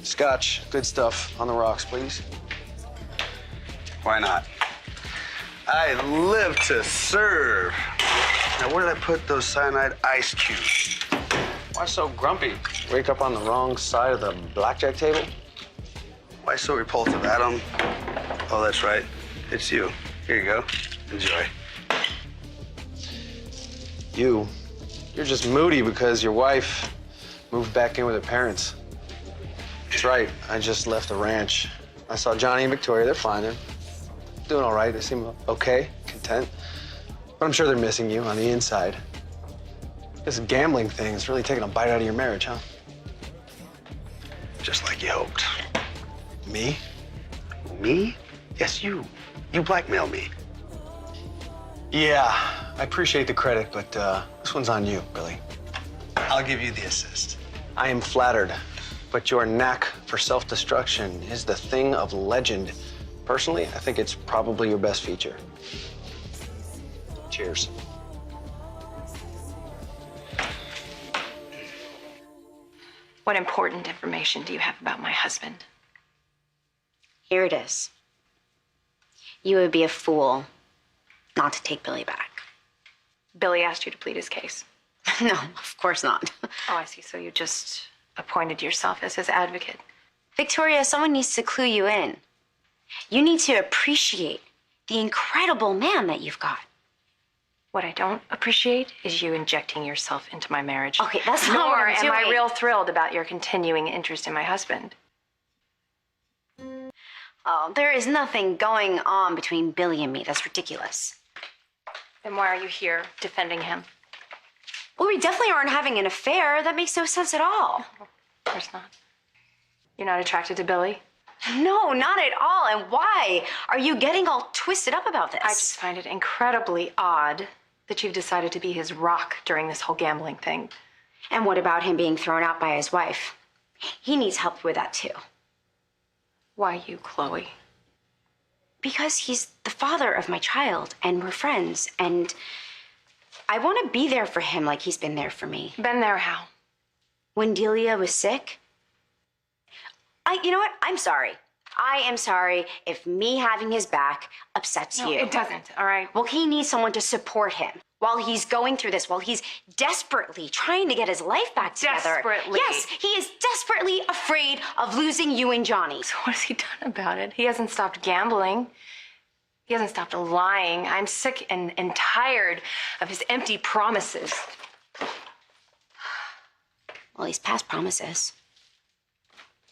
Scotch, good stuff. On the rocks, please. Why not? I live to serve. Now, where did I put those cyanide ice cubes? Why so grumpy? Wake up on the wrong side of the blackjack table? Why so repulsive, Adam? Oh, that's right. It's you. Here you go. Enjoy. You're just moody because your wife moved back in with her parents. That's right. I just left the ranch. I saw Johnny and Victoria. They're fine. They're doing all right. They seem okay, content. But I'm sure they're missing you on the inside. This gambling thing is really taking a bite out of your marriage, huh? Just like you hoped. Me? Me? Yes, you. You blackmailed me. Yeah, I appreciate the credit, but this one's on you, Billy. I'll give you the assist. I am flattered, but your knack for self-destruction is the thing of legend. Personally, I think it's probably your best feature. Cheers. What important information do you have about my husband? Here it is. You would be a fool not to take Billy back. Billy asked you to plead his case. No, of course not. Oh, I see. So you just appointed yourself as his advocate. Victoria, someone needs to clue you in. You need to appreciate the incredible man that you've got. What I don't appreciate is you injecting yourself into my marriage. Okay, that's not what Nor I'm am I doing. real thrilled about your continuing interest in my husband. Oh, there is nothing going on between Billy and me. That's ridiculous. Then why are you here defending him? Well, we definitely aren't having an affair. That makes no sense at all. Of course not. You're not attracted to Billy? No, not at all. And why are you getting all twisted up about this? I just find it incredibly odd that you've decided to be his rock during this whole gambling thing. And what about him being thrown out by his wife? He needs help with that too. Why you, Chloe? Because he's the father of my child and we're friends and I want to be there for him like he's been there for me. Been there how? When Delia was sick, you know what? I'm sorry. I am sorry if me having his back upsets No, you. it doesn't, all right? Well, he needs someone to support him while he's going through this, while he's desperately trying to get his life back together. Desperately? Yes, he is desperately afraid of losing you and Johnny. So what has he done about it? He hasn't stopped gambling. He hasn't stopped lying. I'm sick and tired of his empty promises. Well, he's past promises.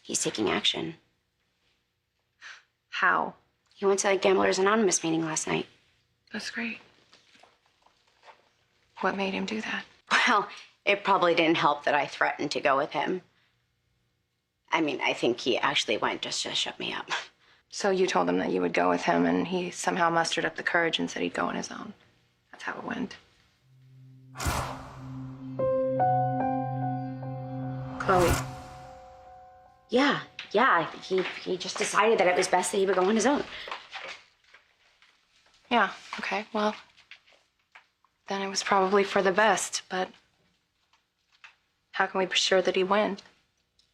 He's taking action. How? He went to the Gamblers Anonymous meeting last night. That's great. What made him do that? Well, it probably didn't help that I threatened to go with him. I mean, I think he actually went just to shut me up. So you told him that you would go with him, and he somehow mustered up the courage and said he'd go on his own. That's how it went. Chloe. Yeah. He just decided that it was best that he would go on his own. Yeah, okay, well, then it was probably for the best, but how can we be sure that he went?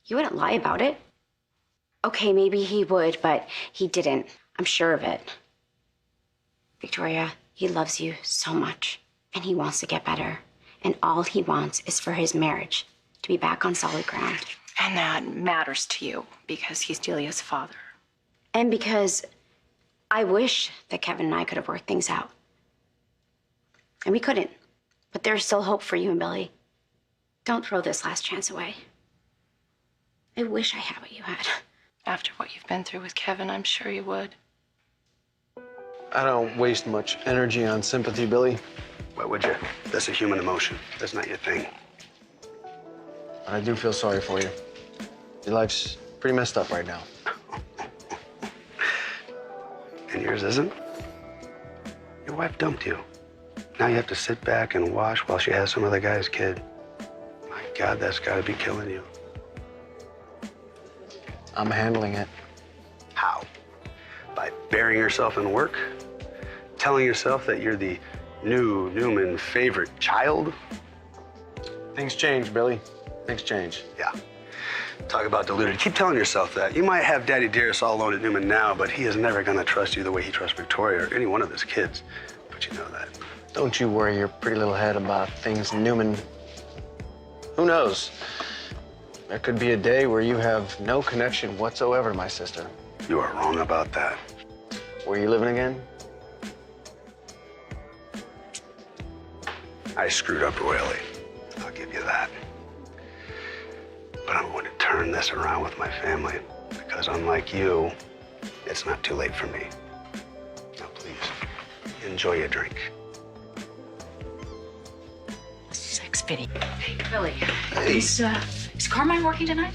He wouldn't lie about it. Okay, maybe he would, but he didn't. I'm sure of it. Victoria, he loves you so much, and he wants to get better. And all he wants is for his marriage to be back on solid ground. And that matters to you because he's Delia's father. And because I wish that Kevin and I could have worked things out. And we couldn't. But there's still hope for you and Billy. Don't throw this last chance away. I wish I had what you had. After what you've been through with Kevin, I'm sure you would. I don't waste much energy on sympathy, Billy. Why would you? That's a human emotion. That's not your thing. I do feel sorry for you. Your life's pretty messed up right now. And yours isn't? Your wife dumped you. Now you have to sit back and wash while she has some other guy's kid. My God, that's got to be killing you. I'm handling it. How? By burying yourself in work? Telling yourself that you're the new Newman favorite child? Things change, Billy. Things change. Yeah. Talk about deluded. Keep telling yourself that. You might have Daddy Dearest all alone at Newman now, but he is never going to trust you the way he trusts Victoria or any one of his kids. But you know that. Don't you worry your pretty little head about things, Newman. Who knows? There could be a day where you have no connection whatsoever to my sister. You are wrong about that. Where are you living again? I screwed up royally. I'll give you that. But I'm going to turn this around with my family because unlike you, it's not too late for me. Now, please, enjoy your drink. Sex video. Hey, Billy. Hey. Is Carmine working tonight?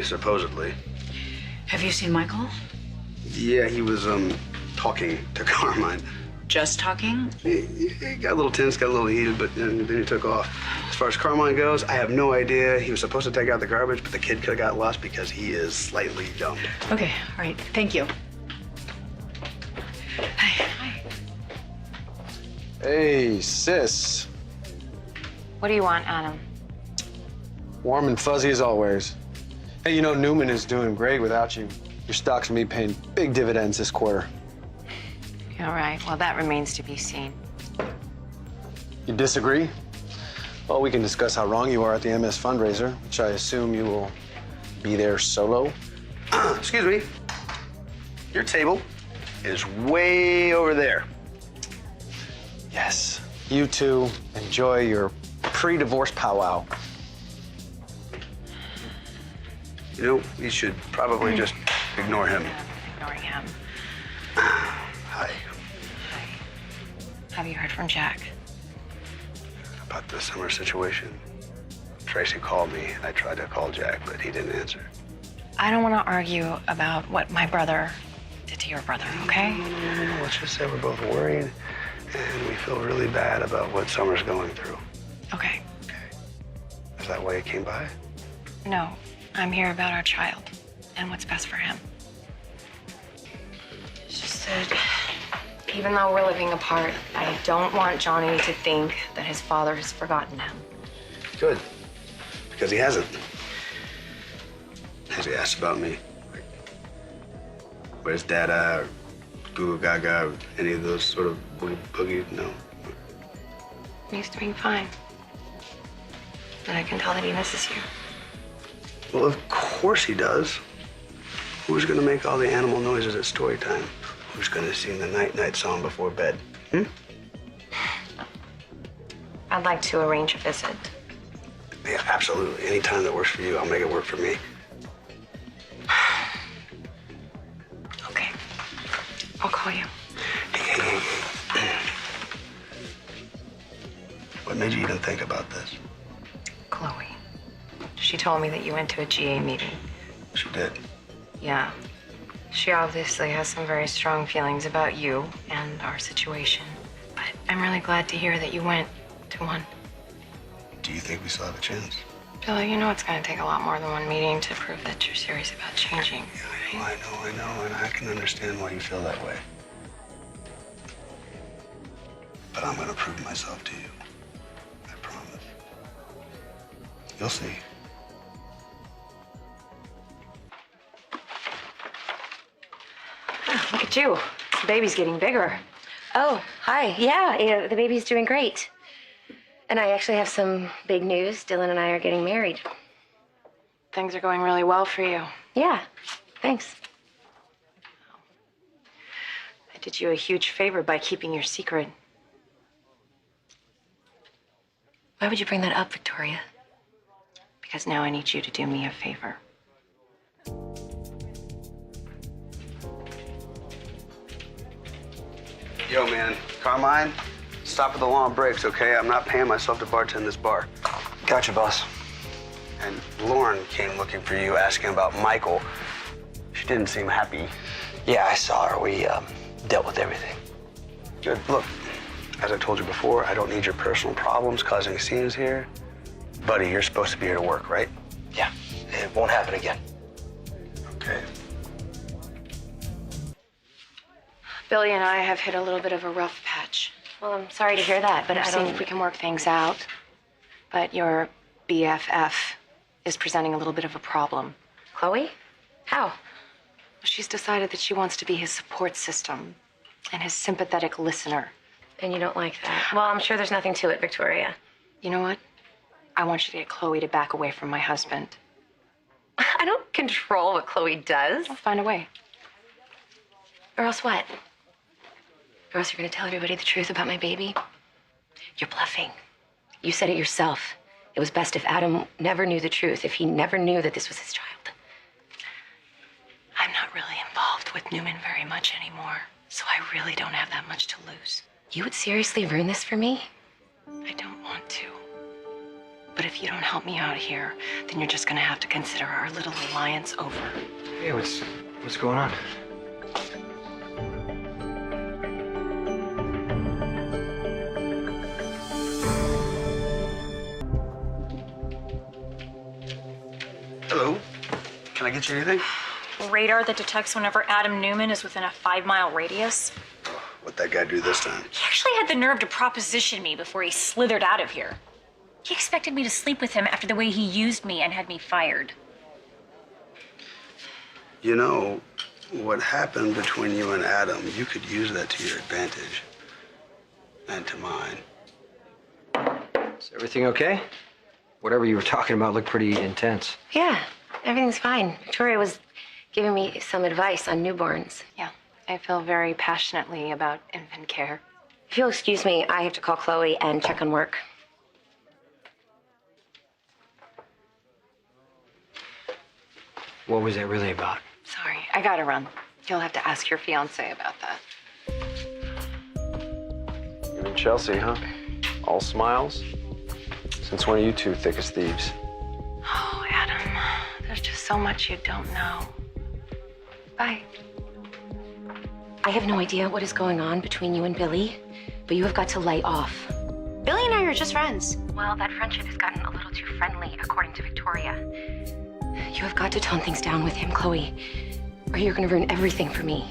Supposedly. Have you seen Michael? Yeah, he was, talking to Carmine. Just talking? He got a little tense, got a little heated, but then he took off. As far as Carmine goes, I have no idea. He was supposed to take out the garbage, but the kid could have got lost because he is slightly dumb. Okay, all right. Thank you. Hi. Hey, sis. What do you want, Adam? Warm and fuzzy as always. Hey, you know Newman is doing great without you. Your stock's gonna be paying big dividends this quarter. All right, well, that remains to be seen. You disagree? Well, we can discuss how wrong you are at the MS fundraiser, which I assume you will be there solo. Excuse me. Your table is way over there. Yes. You two enjoy your pre-divorce powwow. You know, you should probably just ignore him. Ignoring him. Hi. Have you heard from Jack? About the summer situation. Tracy called me, and I tried to call Jack, but he didn't answer. I don't want to argue about what my brother did to your brother, okay? No, let's just say we're both worried, and we feel really bad about what Summer's going through. Okay. Is that why you came by? No, I'm here about our child and what's best for him. It's just that even though we're living apart, I don't want Johnny to think that his father has forgotten him. Good. Because he hasn't. Has he asked about me? Like, where's Dada or Goo Goo Gaga or any of those sort of boogie? No. He's doing fine. And I can tell that he misses you. Well, of course he does. Who's gonna make all the animal noises at story time? Who's gonna sing the night-night song before bed? I'd like to arrange a visit. Yeah, absolutely. Any time that works for you, I'll make it work for me. Okay. I'll call you. Hey. What made you even think about this? Chloe. She told me that you went to a GA meeting. She did. Yeah. She obviously has some very strong feelings about you and our situation. But I'm really glad to hear that you went to one. Do you think we still have a chance? Billy, you know it's going to take a lot more than one meeting to prove that you're serious about changing. Yeah, I know, and I can understand why you feel that way. But I'm gonna prove myself to you. I promise. You'll see. Oh, look at you. The baby's getting bigger. Oh, hi. Yeah, the baby's doing great. And I actually have some big news. Dylan and I are getting married. Things are going really well for you. Yeah, thanks. I did you a huge favor by keeping your secret. Why would you bring that up, Victoria? Because now I need you to do me a favor. Yo, man, Carmine, stop at the long breaks, okay? I'm not paying myself to bartend this bar. Gotcha, boss. And Lauren came looking for you, asking about Michael. She didn't seem happy. Yeah, I saw her. We dealt with everything. Good. Look, as I told you before, I don't need your personal problems causing scenes here. Buddy, you're supposed to be here to work, right? Yeah, it won't happen again. Okay. Billy and I have hit a little bit of a rough patch. Well, I'm sorry to hear that, but I don't think we can work things out. But your BFF is presenting a little bit of a problem. Chloe? How? She's decided that she wants to be his support system and his sympathetic listener. And you don't like that? Well, I'm sure there's nothing to it, Victoria. You know what? I want you to get Chloe to back away from my husband. I don't control what Chloe does. I'll find a way. Or else what? Or else you're gonna tell everybody the truth about my baby? You're bluffing. You said it yourself. It was best if Adam never knew the truth, if he never knew that this was his child. I'm not really involved with Newman very much anymore, so I really don't have that much to lose. You would seriously ruin this for me? I don't want to. But if you don't help me out here, then you're just gonna have to consider our little alliance over. Hey, what's going on? Hello. Can I get you anything? Radar that detects whenever Adam Newman is within a 5-mile radius. What'd that guy do this time? He actually had the nerve to proposition me before he slithered out of here. He expected me to sleep with him after the way he used me and had me fired. You know, what happened between you and Adam, you could use that to your advantage. And to mine. Is everything okay? Whatever you were talking about looked pretty intense. Yeah, everything's fine. Victoria was giving me some advice on newborns. Yeah, I feel very passionately about infant care. If you'll excuse me, I have to call Chloe and check on work. What was it really about? Sorry, I gotta run. You'll have to ask your fiance about that. You and Chelsea, huh? All smiles? Since when are you two thick as thieves? Oh, Adam, there's just so much you don't know. Bye. I have no idea what is going on between you and Billy, but you have got to lay off. Billy and I are just friends. Well, that friendship has gotten a little too friendly, according to Victoria. You have got to tone things down with him, Chloe, or you're gonna ruin everything for me.